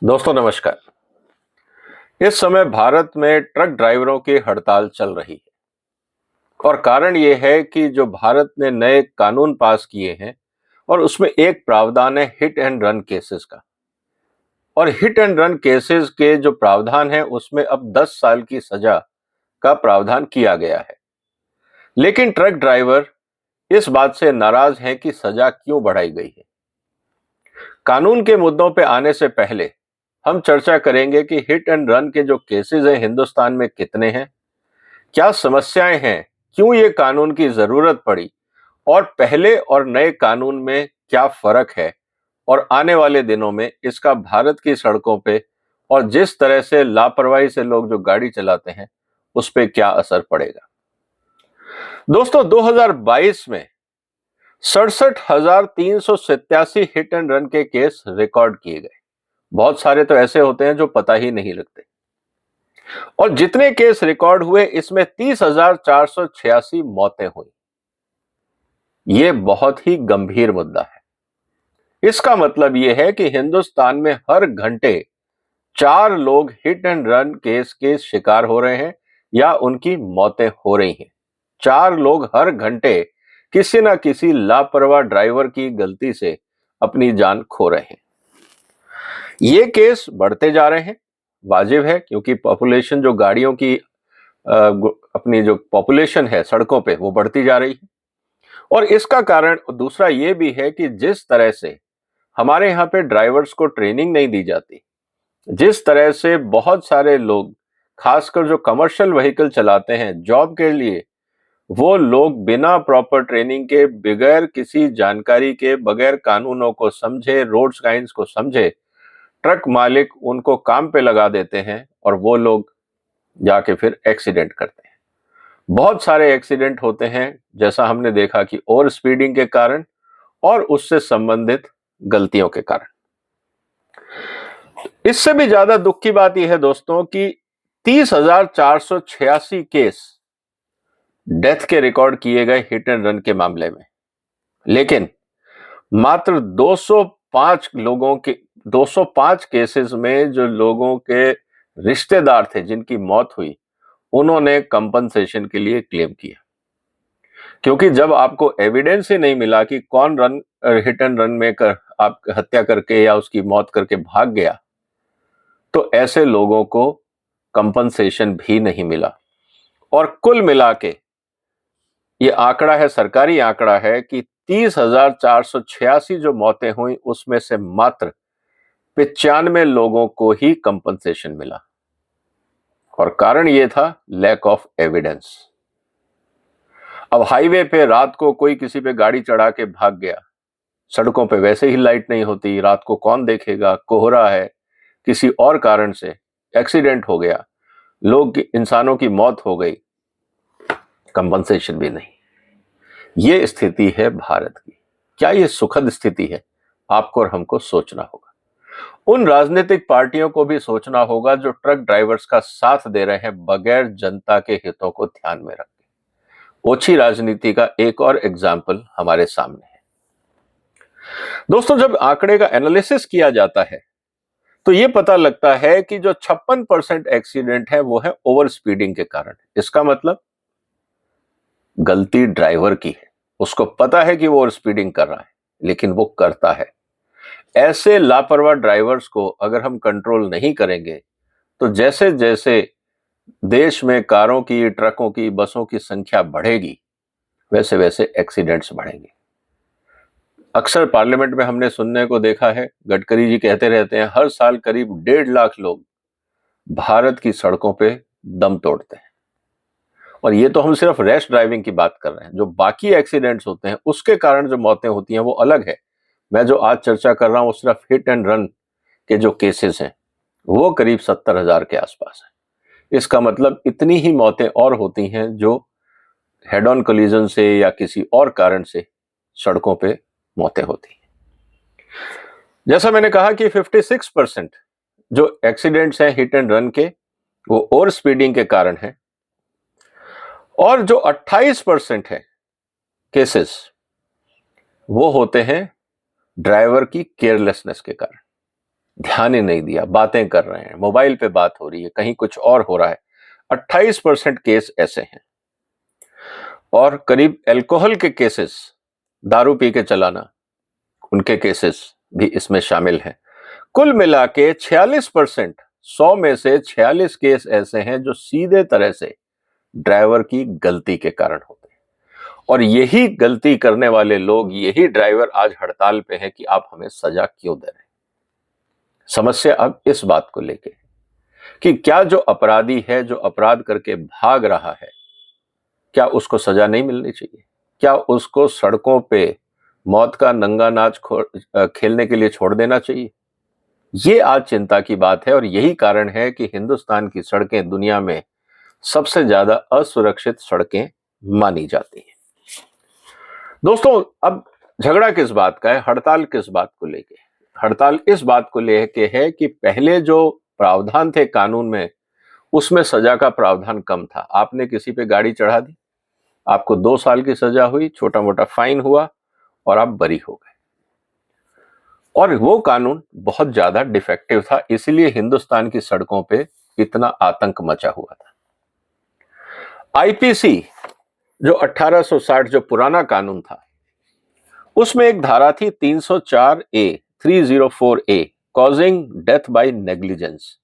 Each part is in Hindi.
दोस्तों नमस्कार। इस समय भारत में ट्रक ड्राइवरों की हड़ताल चल रही है और कारण ये है कि जो भारत ने नए कानून पास किए हैं और उसमें एक प्रावधान है हिट एंड रन केसेस का। और हिट एंड रन केसेस के जो प्रावधान है उसमें अब 10 साल की सजा का प्रावधान किया गया है। लेकिन ट्रक ड्राइवर इस बात से नाराज हैं कि सजा क्यों बढ़ाई गई है। कानून के मुद्दों पे आने से पहले हम चर्चा करेंगे कि हिट एंड रन के जो केसेस हैं हिंदुस्तान में कितने हैं, क्या समस्याएं हैं, क्यों ये कानून की जरूरत पड़ी और पहले और नए कानून में क्या फर्क है और आने वाले दिनों में इसका भारत की सड़कों पे और जिस तरह से लापरवाही से लोग जो गाड़ी चलाते हैं उस पे क्या असर पड़ेगा। दोस्तों 2022 में 67,387 हिट एंड रन के केस रिकॉर्ड किए गए। बहुत सारे तो ऐसे होते हैं जो पता ही नहीं लगते। और जितने केस रिकॉर्ड हुए इसमें 30,486 मौतें हुई। यह बहुत ही गंभीर मुद्दा है। इसका मतलब यह है कि हिंदुस्तान में हर घंटे 4 लोग हिट एंड रन केस के शिकार हो रहे हैं या उनकी मौतें हो रही हैं। 4 लोग हर घंटे किसी ना किसी लापरवाह ड्राइवर की गलती से अपनी जान खो रहे हैं। ये केस बढ़ते जा रहे हैं, वाजिब है, क्योंकि पॉपुलेशन जो गाड़ियों की अपनी जो पॉपुलेशन है सड़कों पे वो बढ़ती जा रही है। और इसका कारण दूसरा ये भी है कि जिस तरह से हमारे यहाँ पे ड्राइवर्स को ट्रेनिंग नहीं दी जाती, जिस तरह से बहुत सारे लोग खासकर जो कमर्शियल व्हीकल चलाते हैं जॉब के लिए, वो लोग बिना प्रॉपर ट्रेनिंग के, बगैर किसी जानकारी के, बगैर कानूनों को समझे, रोड साइंस को समझे, ट्रक मालिक उनको काम पे लगा देते हैं और वो लोग जाके फिर एक्सीडेंट करते हैं। बहुत सारे एक्सीडेंट होते हैं, जैसा हमने देखा कि ओवर स्पीडिंग के कारण और उससे संबंधित गलतियों के कारण। इससे भी ज्यादा दुख की बात यह है दोस्तों कि 30,486 केस डेथ के रिकॉर्ड किए गए हिट एंड रन के मामले में, लेकिन मात्र 205 केसेस में जो लोगों के रिश्तेदार थे जिनकी मौत हुई, उन्होंने कंपनसेशन के लिए क्लेम किया। क्योंकि जब आपको एविडेंस ही नहीं मिला कि कौन हिट एंड रन में आप हत्या करके या उसकी मौत करके भाग गया, तो ऐसे लोगों को कंपनसेशन भी नहीं मिला। और कुल मिला के ये आंकड़ा है, सरकारी आंकड़ा है कि 30,486 जो मौतें हुई उसमें से मात्र 95 लोगों को ही कंपनसेशन मिला। और कारण ये था लैक ऑफ एविडेंस। अब हाईवे पे रात को कोई किसी पे गाड़ी चढ़ा के भाग गया, सड़कों पे वैसे ही लाइट नहीं होती, रात को कौन देखेगा, कोहरा है, किसी और कारण से एक्सीडेंट हो गया, इंसानों की मौत हो गई, कंपनसेशन भी नहीं। ये स्थिति है भारत की। क्या ये सुखद स्थिति है? आपको और हमको सोचना होगा। उन राजनीतिक पार्टियों को भी सोचना होगा जो ट्रक ड्राइवर्स का साथ दे रहे हैं बगैर जनता के हितों को ध्यान में रख के। ओछी राजनीति का एक और एग्जाम्पल हमारे सामने है। दोस्तों जब आंकड़े का एनालिसिस किया जाता है तो यह पता लगता है कि जो 56% एक्सीडेंट है वो है ओवर स्पीडिंग के कारण। इसका मतलब गलती ड्राइवर की है, उसको पता है कि वो ओवर स्पीडिंग कर रहा है लेकिन वो करता है। ऐसे लापरवाह ड्राइवर्स को अगर हम कंट्रोल नहीं करेंगे तो जैसे जैसे देश में कारों की, ट्रकों की, बसों की संख्या बढ़ेगी वैसे वैसे एक्सीडेंट्स बढ़ेंगे। अक्सर पार्लियामेंट में हमने सुनने को देखा है, गडकरी जी कहते रहते हैं हर साल करीब 1.5 लाख लोग भारत की सड़कों पे दम तोड़ते हैं। और ये तो हम सिर्फ रैश ड्राइविंग की बात कर रहे हैं, जो बाकी एक्सीडेंट्स होते हैं उसके कारण जो मौतें होती हैं वो अलग है। मैं जो आज चर्चा कर रहा हूं सिर्फ हिट एंड रन के जो केसेस हैं वो करीब 70,000 के आसपास है। इसका मतलब इतनी ही मौतें और होती हैं जो हेड ऑन कोलिजन से या किसी और कारण से सड़कों पे मौतें होती हैं। जैसा मैंने कहा कि 56% जो एक्सीडेंट्स हैं हिट एंड रन के वो ओवर स्पीडिंग के कारण है और जो 28% है केसेस वो होते हैं ड्राइवर की केयरलेसनेस के कारण। ध्यान ही नहीं दिया, बातें कर रहे हैं, मोबाइल पे बात हो रही है, कहीं कुछ और हो रहा है, 28% केस ऐसे हैं। और करीब अल्कोहल के केसेस, दारू पी के चलाना, उनके केसेस भी इसमें शामिल हैं। कुल मिला के 46%, 100 में से 46 केस ऐसे हैं जो सीधे तरह से ड्राइवर की गलती के कारण होते हैं। और यही गलती करने वाले लोग, यही ड्राइवर आज हड़ताल पे हैं कि आप हमें सजा क्यों दे रहे हैं। समस्या अब इस बात को लेके कि क्या जो अपराधी है, जो अपराध करके भाग रहा है, क्या उसको सजा नहीं मिलनी चाहिए? क्या उसको सड़कों पे मौत का नंगा नाच खेलने के लिए छोड़ देना चाहिए? ये आज चिंता की बात है और यही कारण है कि हिंदुस्तान की सड़कें दुनिया में सबसे ज्यादा असुरक्षित सड़कें मानी जाती हैं। दोस्तों, अब झगड़ा किस बात का है, हड़ताल किस बात को लेके? हड़ताल इस बात को लेके है कि पहले जो प्रावधान थे कानून में, उसमें सजा का प्रावधान कम था। आपने किसी पे गाड़ी चढ़ा दी, आपको 2 साल की सजा हुई, छोटा मोटा फाइन हुआ और आप बरी हो गए। और वो कानून बहुत ज्यादा डिफेक्टिव था, इसलिए हिंदुस्तान की सड़कों पे इतना आतंक मचा हुआ था। आईपीसी जो 1860 जो पुराना कानून था, उसमें एक धारा थी 304A causing death by negligence.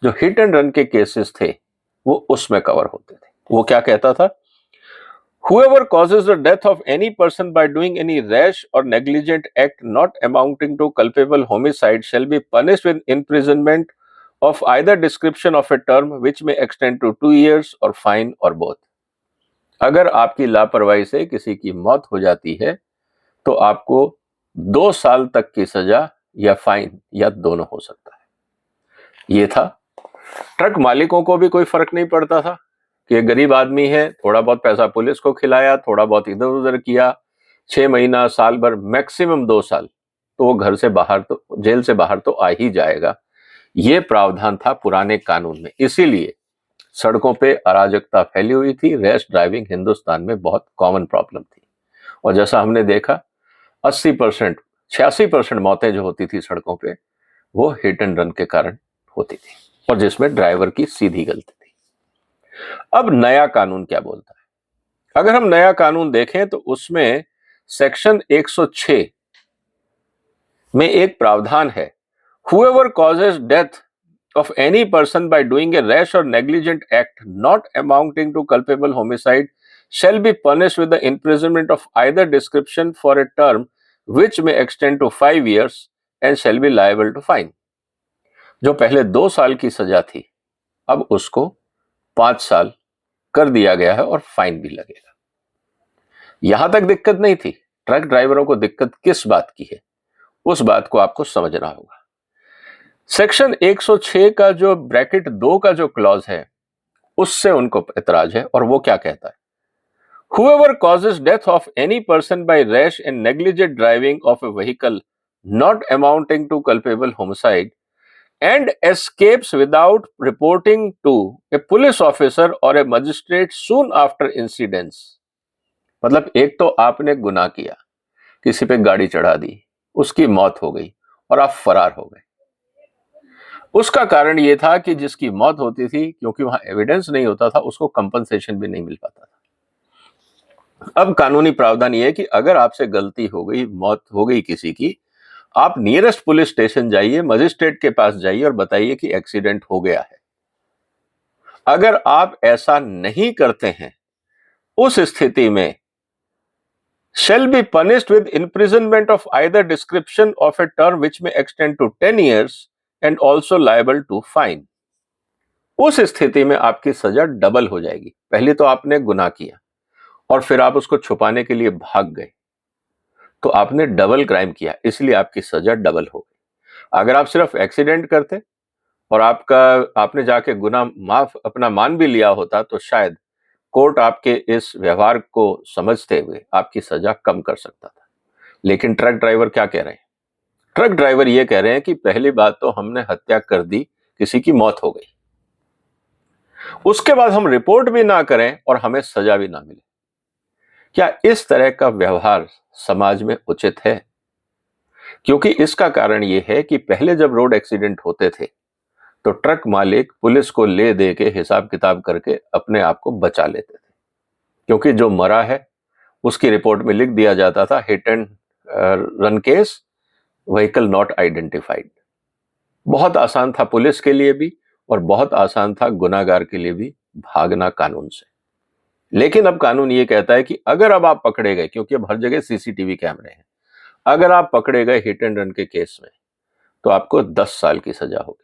जो हिट एंड रन के केसेस थे वो उसमें कवर होते थे। वो क्या कहता था? Whoever causes the death of any person by doing any rash or negligent act not amounting to culpable homicide shall be punished with imprisonment of either description of a term which may extend to 2 years or fine or both. अगर आपकी लापरवाही से किसी की मौत हो जाती है तो आपको 2 साल तक की सजा या फाइन या दोनों हो सकता है। ये था। ट्रक मालिकों को भी कोई फर्क नहीं पड़ता था कि गरीब आदमी है, थोड़ा बहुत पैसा पुलिस को खिलाया, थोड़ा बहुत इधर उधर किया, 6 महीना, साल भर, मैक्सिमम 2 साल, तो वो घर से बाहर, तो जेल से बाहर तो आ ही जाएगा। ये प्रावधान था पुराने कानून में। इसीलिए सड़कों पे अराजकता फैली हुई थी। रैश ड्राइविंग हिंदुस्तान में बहुत कॉमन प्रॉब्लम थी। और जैसा हमने देखा, 80%, 86% मौतें जो होती थी सड़कों पे, वो हिट एंड रन के कारण होती थी और जिसमें ड्राइवर की सीधी गलती थी। अब नया कानून क्या बोलता है? अगर हम नया कानून देखें तो उसमें सेक्शन 106 में एक प्रावधान है, whoever causes death of any person by doing a rash or negligent act not amounting to culpable homicide shall be punished with the imprisonment of either description for a term which may extend to 5 years and shall be liable to fine. जो पहले 2 साल की सजा थी, अब उसको 5 साल कर दिया गया है और फाइन भी लगेगा। यहां तक दिक्कत नहीं थी। ट्रक ड्राइवरों को दिक्कत किस बात की है, उस बात को आपको समझना होगा। सेक्शन 106 का जो ब्रैकेट 2 का जो क्लॉज है, उससे उनको ऐतराज है और वो क्या कहता है? Whoever causes death of any person by rash and negligent driving of a vehicle not amounting to culpable homicide and escapes without reporting to a police officer or a magistrate soon after incidents. मतलब एक तो आपने गुनाह किया, किसी पे गाड़ी चढ़ा दी, उसकी मौत हो गई और आप फरार हो गए। उसका कारण यह था कि जिसकी मौत होती थी, क्योंकि वहां एविडेंस नहीं होता था, उसको कंपनसेशन भी नहीं मिल पाता था। अब कानूनी प्रावधान यह है कि अगर आपसे गलती हो गई, मौत हो गई किसी की, आप नियरेस्ट पुलिस स्टेशन जाइए, मजिस्ट्रेट के पास जाइए और बताइए कि एक्सीडेंट हो गया है। अगर आप ऐसा नहीं करते हैं, उस स्थिति में shall be punished with imprisonment of either description of a term which may extend to 10 years and also liable to fine. उस स्थिति में आपकी सजा डबल हो जाएगी। पहले तो आपने गुनाह किया और फिर आप उसको छुपाने के लिए भाग गए, तो आपने डबल क्राइम किया, इसलिए आपकी सजा डबल हो गई। अगर आप सिर्फ एक्सीडेंट करते और आपने जाके गुनाह माफ अपना मान भी लिया होता, तो शायद कोर्ट आपके इस व्यवहार को समझते हुए आपकी सजा कम कर सकता था। लेकिन ट्रक ड्राइवर क्या कह रहे हैं? ट्रक ड्राइवर ये कह रहे हैं कि पहली बात तो हमने हत्या कर दी, किसी की मौत हो गई, उसके बाद हम रिपोर्ट भी ना करें और हमें सजा भी ना मिले। क्या इस तरह का व्यवहार समाज में उचित है? क्योंकि इसका कारण ये है कि पहले जब रोड एक्सीडेंट होते थे तो ट्रक मालिक पुलिस को ले दे के हिसाब किताब करके अपने आप को बचा लेते थे, क्योंकि जो मरा है उसकी रिपोर्ट में लिख दिया जाता था hit and run case, vehicle not identified. बहुत आसान था पुलिस के लिए भी और बहुत आसान था गुनाहगार के लिए भी भागना कानून से। लेकिन अब कानून ये कहता है कि अगर अब आप पकड़े गए, क्योंकि अब हर जगह सीसीटीवी कैमरे हैं, अगर आप पकड़े गए हिट एंड रन के केस में तो आपको 10 साल की सजा होगी।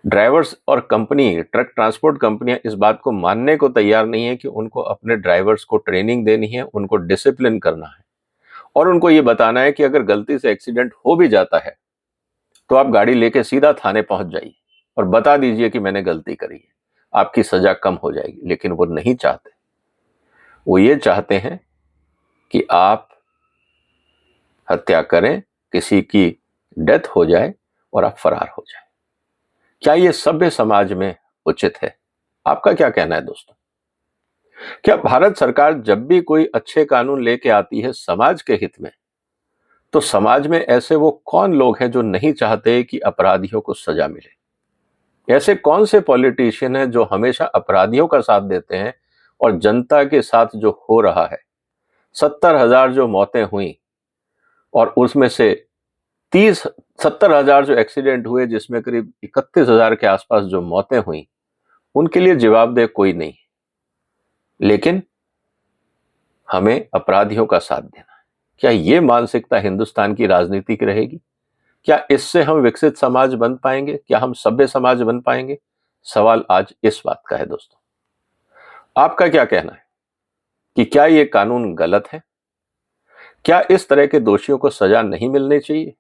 ड्राइवर्स और कंपनी, ट्रक ट्रांसपोर्ट कंपनियां इस बात को मानने को तैयार नहीं है कि उनको अपने ड्राइवर्स को ट्रेनिंग देनी है, उनको डिसिप्लिन करना है और उनको ये बताना है कि अगर गलती से एक्सीडेंट हो भी जाता है तो आप गाड़ी लेके सीधा थाने पहुंच जाइए और बता दीजिए कि मैंने गलती करी है, आपकी सजा कम हो जाएगी। लेकिन वो नहीं चाहते, वो ये चाहते हैं कि आप हत्या करें, किसी की डेथ हो जाए और आप फरार हो जाए। क्या ये सभ्य समाज में उचित है? आपका क्या कहना है दोस्तों? क्या भारत सरकार जब भी कोई अच्छे कानून लेके आती है समाज के हित में, तो समाज में ऐसे वो कौन लोग हैं जो नहीं चाहते कि अपराधियों को सजा मिले? ऐसे कौन से पॉलिटिशियन हैं जो हमेशा अपराधियों का साथ देते हैं और जनता के साथ जो हो रहा है, 70,000 जो मौतें हुई और उसमें से 70,000 जो एक्सीडेंट हुए जिसमें करीब 31,000 के आसपास जो मौतें हुई, उनके लिए जवाबदेह कोई नहीं, लेकिन हमें अपराधियों का साथ देना है। क्या ये मानसिकता हिंदुस्तान की राजनीति की रहेगी? क्या इससे हम विकसित समाज बन पाएंगे? क्या हम सभ्य समाज बन पाएंगे? सवाल आज इस बात का है दोस्तों। आपका क्या कहना है कि क्या ये कानून गलत है? क्या इस तरह के दोषियों को सजा नहीं मिलनी चाहिए?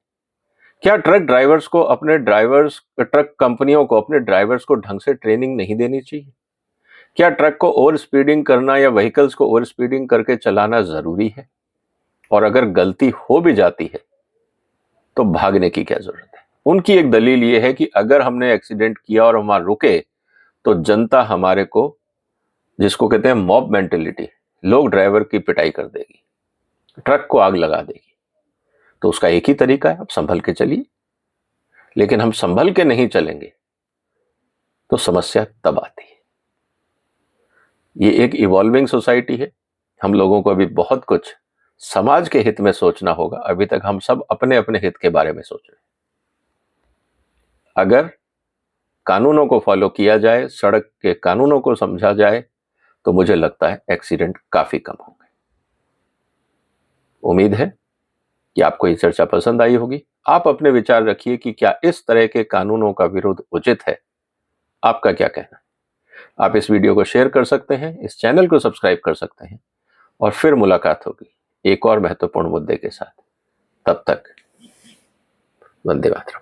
क्या ट्रक ड्राइवर्स को ट्रक कंपनियों को अपने ड्राइवर्स को ढंग से ट्रेनिंग नहीं देनी चाहिए? क्या ट्रक को ओवर स्पीडिंग करना या व्हीकल्स को ओवर स्पीडिंग करके चलाना जरूरी है? और अगर गलती हो भी जाती है तो भागने की क्या जरूरत है? उनकी एक दलील यह है कि अगर हमने एक्सीडेंट किया और हम रुके तो जनता हमारे को, जिसको कहते हैं मॉब मेंटेलिटी, लोग ड्राइवर की पिटाई कर देगी, ट्रक को आग लगा देगी। तो उसका एक ही तरीका है, आप संभल के चलिए। लेकिन हम संभल के नहीं चलेंगे तो समस्या तब आती है। ये एक इवॉल्विंग सोसाइटी है, हम लोगों को अभी बहुत कुछ समाज के हित में सोचना होगा। अभी तक हम सब अपने अपने हित के बारे में सोच रहे हैं। अगर कानूनों को फॉलो किया जाए, सड़क के कानूनों को समझा जाए, तो मुझे लगता है एक्सीडेंट काफी कम होंगे। उम्मीद है कि आपको ये चर्चा पसंद आई होगी। आप अपने विचार रखिए कि क्या इस तरह के कानूनों का विरोध उचित है? आपका क्या कहना है? आप इस वीडियो को शेयर कर सकते हैं, इस चैनल को सब्सक्राइब कर सकते हैं और फिर मुलाकात होगी एक और महत्वपूर्ण मुद्दे के साथ। तब तक वंदे मातरम।